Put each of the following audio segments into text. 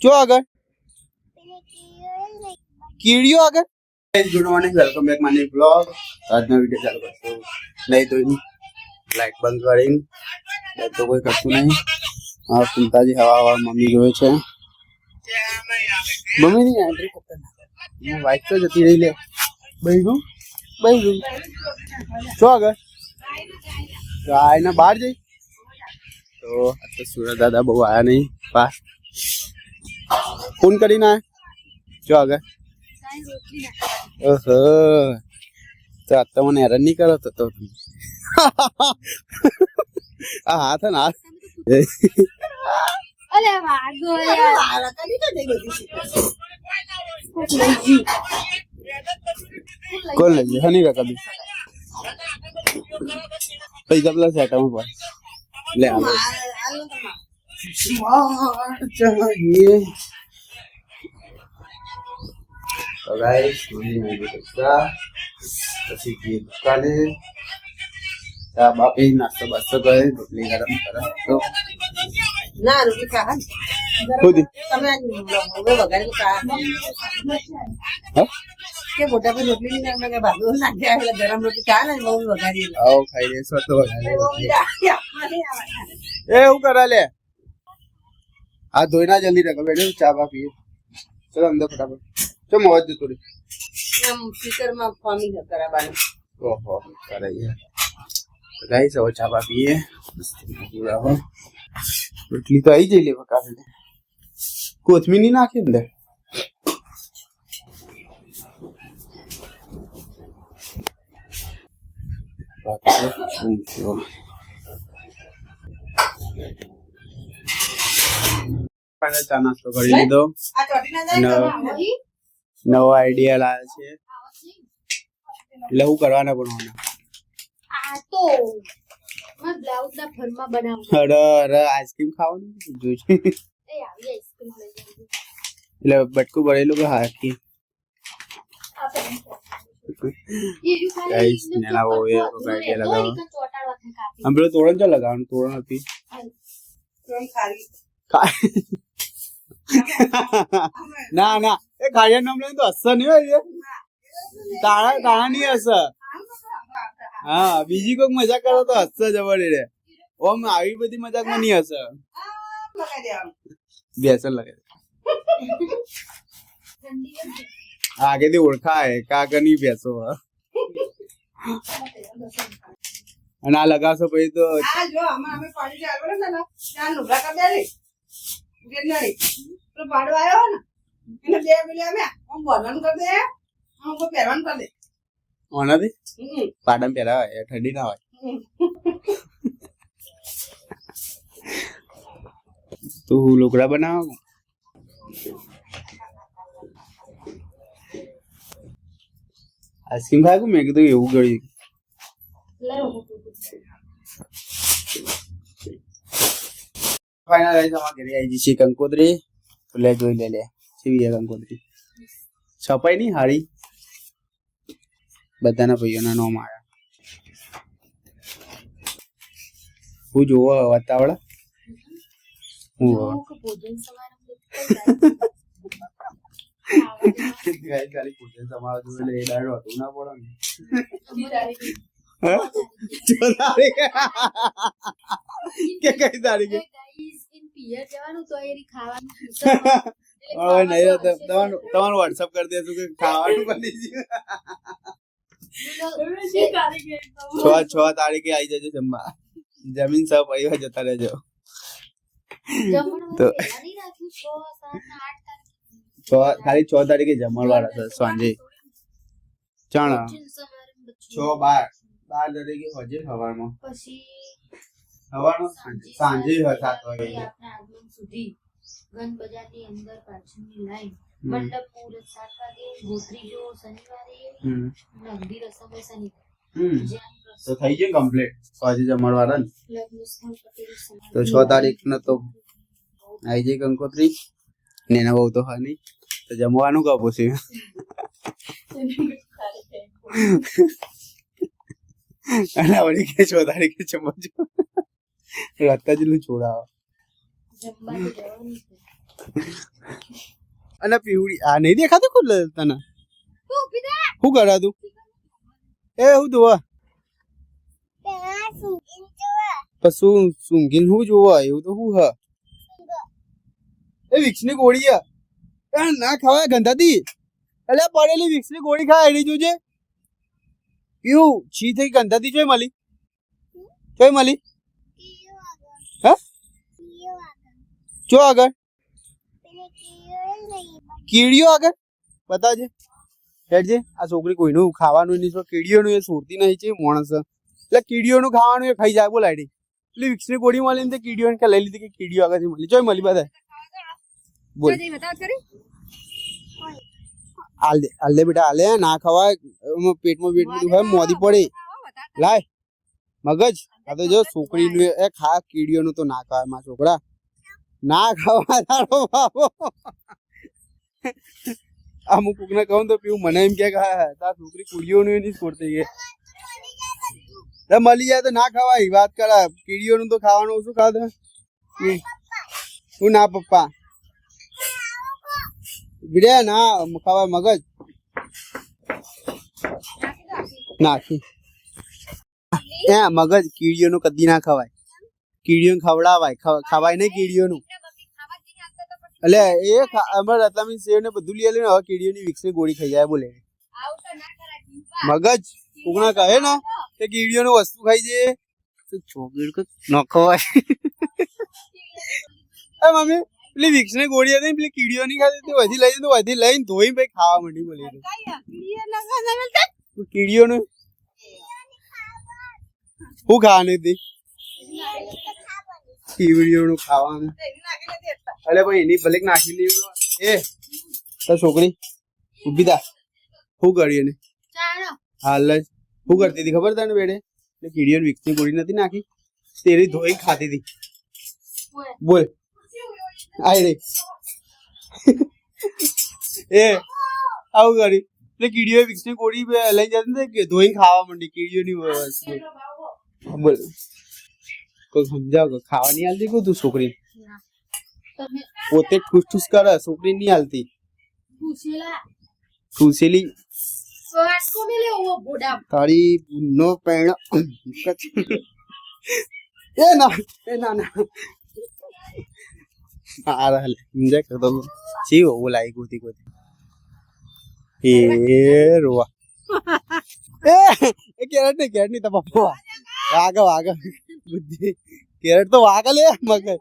જો આગળ કીડીઓ આગળ. Good morning, welcome back my new blog. આજનો વિડીયો ચાલુ કરશું નહીં તો લાઈટ બંધ કરીને તો કોઈ કરતું નહીં. આ સુનતાજી હવા મમ્મી જોવે છે. મમ્મી ની એન્ટ્રી કરતા વાઇટ તો જતી રહી લે. બહેરું જો આગળ ગાયના બહાર જઈ તો સુરત દાદા બહુ આયા નહીં. પાસ ફોન કરીને જો આગળ. ઓહો તો આ તો મને હેરાન નહીં કરો તો આ હાથ ને હાથ કોણ લઈ જાય હની કાકા બી પૈસા પેલા સેટામાં પર લે चाहिए तो गाइस मुझे नहीं सकता પછી की दुकाने તા બાપી નાસ્તો બસ્તો કરે રોટલી ગરમ કરે તો ના રોટલી ખા ખુદ તમે હવે વગાડી ખા હા કે મોટા પર રોટલી નહીં અમે કે ભાગો નાખ્યા એટલે ગરમ રોટલી ખા ને બહુ વગાડી આવો ખાઈ લે સો તો એ હું કરા લે આ ધોઈના જલ્દી રખ બેઠો ચા બા પીએ ચલો અંદર ફટાફટ ચો મોજ દે થોડી આમ ફિકરમાં ફોમી કરાવવાનું ઓહો કરાઈએ તો ગાઈસ હવે ચા બા પીએ રોટલી તો આવી જઈ લે કાફી કોથમીર ની નાખી અંદર ચા નાસ્તો કરી લીધો. નવો આઈડિયા લાવ્યા છે એટલે હું કરવાના પણ અરે આઈસ્ક્રીમ ખાવાનું જોઈશે એટલે બટકું ભરેલું કે હાથી પેલો તોરણ ચા લગાવવાનું તોરણ હતી ના ના એ ખાડિયા નામ લઈને તો અસર નહીં હોય તાણા તાણા નહીં અસર. હા બીજી કોઈક મજાક કરો તો હસશે જબરડી રે. ઓમ આવી બધી મજાકમાં નહીં હશે. બેસર લગે આગેથી ઓળખાય કાગળની બેસો અને આ લગાવશો પછી તો પાડમ પહેરાવાય ઠંડી ના હોય. તું લોકડા બનાવ આઈસ્ક્રીમ ખાય મેં કીધું એવું ગળ્યું. ફાઇનલ ગાઈસ અમાર ઘરે આવી છે કંકોત્રી તો લે જોઈ લે સીવી કંકોત્રી છપાઈ ની હારી બધાના ભાઈઓના નામ આવ્યા. હું જોવો વાતાવરણ હું ભોજન સમારોહ જોઈને એ ડાયરો હતું ના પડે ને કે કઈ તારીખે તમારું વોટ્સઅપ કરી દેશું કે ખાવાનું બની ગયું. 6 તારીખે આવી જજો જમવા. જમીન સબ પરિવાર જતા રહેજો. તો ખાલી 6 તારીખે જમણવાર હશે સાંજે ચણા 6-12 તારીખે હજે સવારમાં સાંજે 7 વાગે ગન બજારની અંદર પાછળની લાઈન મંડપ મુહૂર્ત 7 વાગે ગોત્રી જો શનિવારે નગદી રસમ શનિવારે તો થઈ જાય કમ્પ્લીટ સાંજે જમણવાર ને તો 6 તારીખ ને તો આવી જાય કંકોત્રી ને એના બહુ તો હા નહીં તો જમવાનું કા પૂછ્યું અને વળી કે 6 તારીખે જમવા જો રત્તાજીનું છોડાવો અને પીવડી આ નહીં દેખાતું ખુદ તને શું કરા તું એ હું જોવા શું સૂંઘીને શું જોવા એવું તો શું હ એ વિક્સની ગોળી ના ખવાય ગંધાતી એટલે પડેલી વિક્સની ગોળી ખાય એની જોજે પીવું છી થઈ ગંધાતી જોઈ મળી હા જો આગળ કીડીઓ આગળ બતાવજે હેડજે આ છોકરી કોઈનું ખાવાનું નહીં કીડીઓનું એ છોડતી નહીં છે માણસ એટલે કીડીઓનું ખાવાનું એ ખાઈ જાય બોલાડી એટલે વિક્સની ગોળી મળી ને કીડીઓને લઈ લીધી કે કીડીઓ આગળથી મળી જોઈ મળી બધા બોલ આલે બેટા આલે ના ખવાય પેટમાં દુખાય મોદી પડે લાય મગજ આ તો જો છોકરીનું એ ખા કીડીઓનું તો ના ખાય મારા છોકરા ના ખાવા તારો બાબો અમુક કોકને કહું તો પીવું મને એમ કે તાર છોકરી કીડીઓનું નહીં છોડતી કે મળી જાય તો ના ખવાય વાત કરા કીડીઓનું તો ખાવાનું ઓછું ખાધું હું ના પપ્પા બીડે ના ખવાય મગજ નાખી એ મગજ કીડીઓનું કદી ના ખવાય કીડીઓને ખવડાવાય ખવાય નહીં કીડીઓનું એટલે એ અમારે રતલામી સેવ ને બધું લઈ આલ્યું હવે કીડીઓની વિક્સની ગોળી ખાઈ જાય બોલે મગજ કોકના કહે ને કે કીડીઓનું વસ્તુ ખાઈ જાય છોકરી ન ખવાય એ મમ્મી પેલી વિક્સની ગોળી હતી પેલી કીડીઓ ની ખાતી વધી લઈ તો વધી લઈને ધોઈ ભાઈ ખાવા માંડી બોલી કીડીઓનું શું ખાવાની હતી કીડીઓનું ખાવાનું અરે ભાઈ એની ભલે નાખી લીધું એ તો છોકરી ઉભી થા શું કરી એને હાલ જ શું કરતી હતી ખબર તને બેડે કીડીઓ વિક્સની ગોળી નથી નાખી તેરી ધોઈ ખાતી હતી બોલ આઈ રે એ આવું કરી એટલે કીડીઓ વિક્સની ગોળી લઈ જતી ને કે ધોઈ ખાવા માંડી કીડીઓની વસ્તુ બોલ કોઈ સમજાવ કે ખાવા નહીં હાલતી કોઈ તું છોકરી પોતે ઠૂસ ઠૂસ કરે છોકરી નહીં હાલતી ઠૂસેલી તારી નો પેણ એ ના આ રહે એન્જોય કરતો છી वो लाई गोती गोती એ રોવા એ કેરેટ ની તો પપ્પા વાગ બુદ્ધિ કેરેટ તો વાગ લે મગર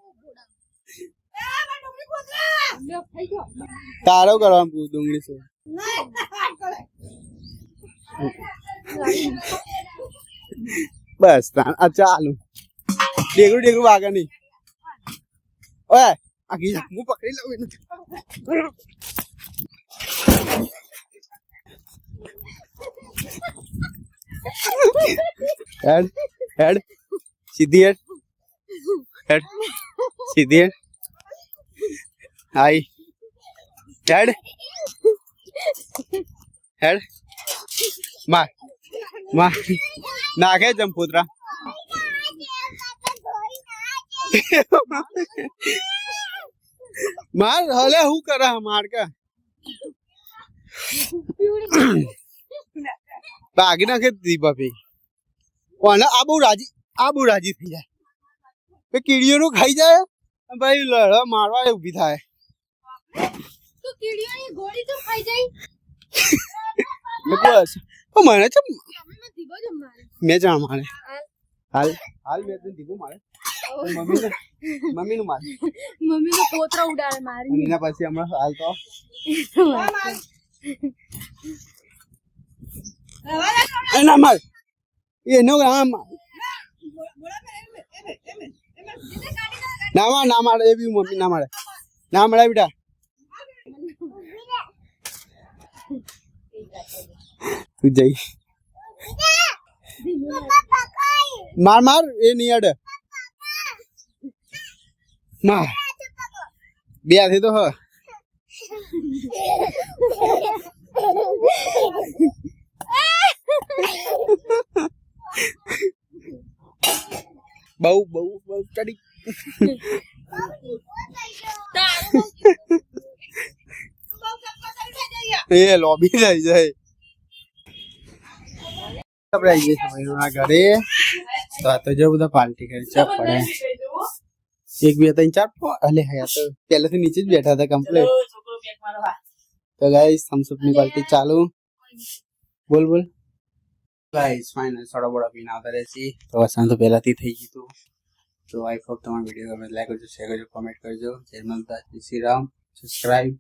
તારો કરવાનું પૂછ ડુંગળી સો બસ આ ચાલુ ડેગડું વાગે નહીં ઓય આખી હું પકડી લઉં એને હેડ સીધી હેડ સીધી હેડ હાઈ હેડ માર નાખે જંપોતરા માર હલે હું કરે માર કે ભાગી નાખે દીપાભી કોને આ બહુ રાજી થઈ જાય કીડીઓનું ખાઈ જાય ભાઈ લડવા મારવા ઉભી થાય તો કીડીઓની ગોળી તો ખાઈ જાય બસ મને છે મેં જાણ મારે હાલ મેં તને દીધું મારે મમ્મી નું મારે મમ્મી નો પોતરા ઉડાડે મારી એના પછી હમણાં હાલ તો ના માર એનો ના મારે એ બી મમ્મી ના મારે ના મળે બેટા તું જઈ માર એ નહીં અડે માર બે હાથે તો હ બહુ ચડી એ લોબી થઈ જાય આપણે આવી જઈએ ભાઈઓના ઘરે તો આ તો જો બધા પાર્ટી કરી છે પડે 1 2 3 4 અલે હયા તો પહેલેથી નીચે જ બેઠા હતા કમ્પ્લીટ છોકરો પેક મારો હા તો ગાઈસ થમ્સ અપ ની પાર્ટી ચાલુ બોલ બોલ ગાઈસ ફાઇનલ સોડા બોડા પીને આવતા રહેશી તો વસંત તો પહેલાથી થઈ ગયું તો આઈ હોપ તમારો વિડીયો ગમે લાઈક કરજો શેર કરજો કોમેન્ટ કરજો જય માતા શ્રી રામ સબસ્ક્રાઇબ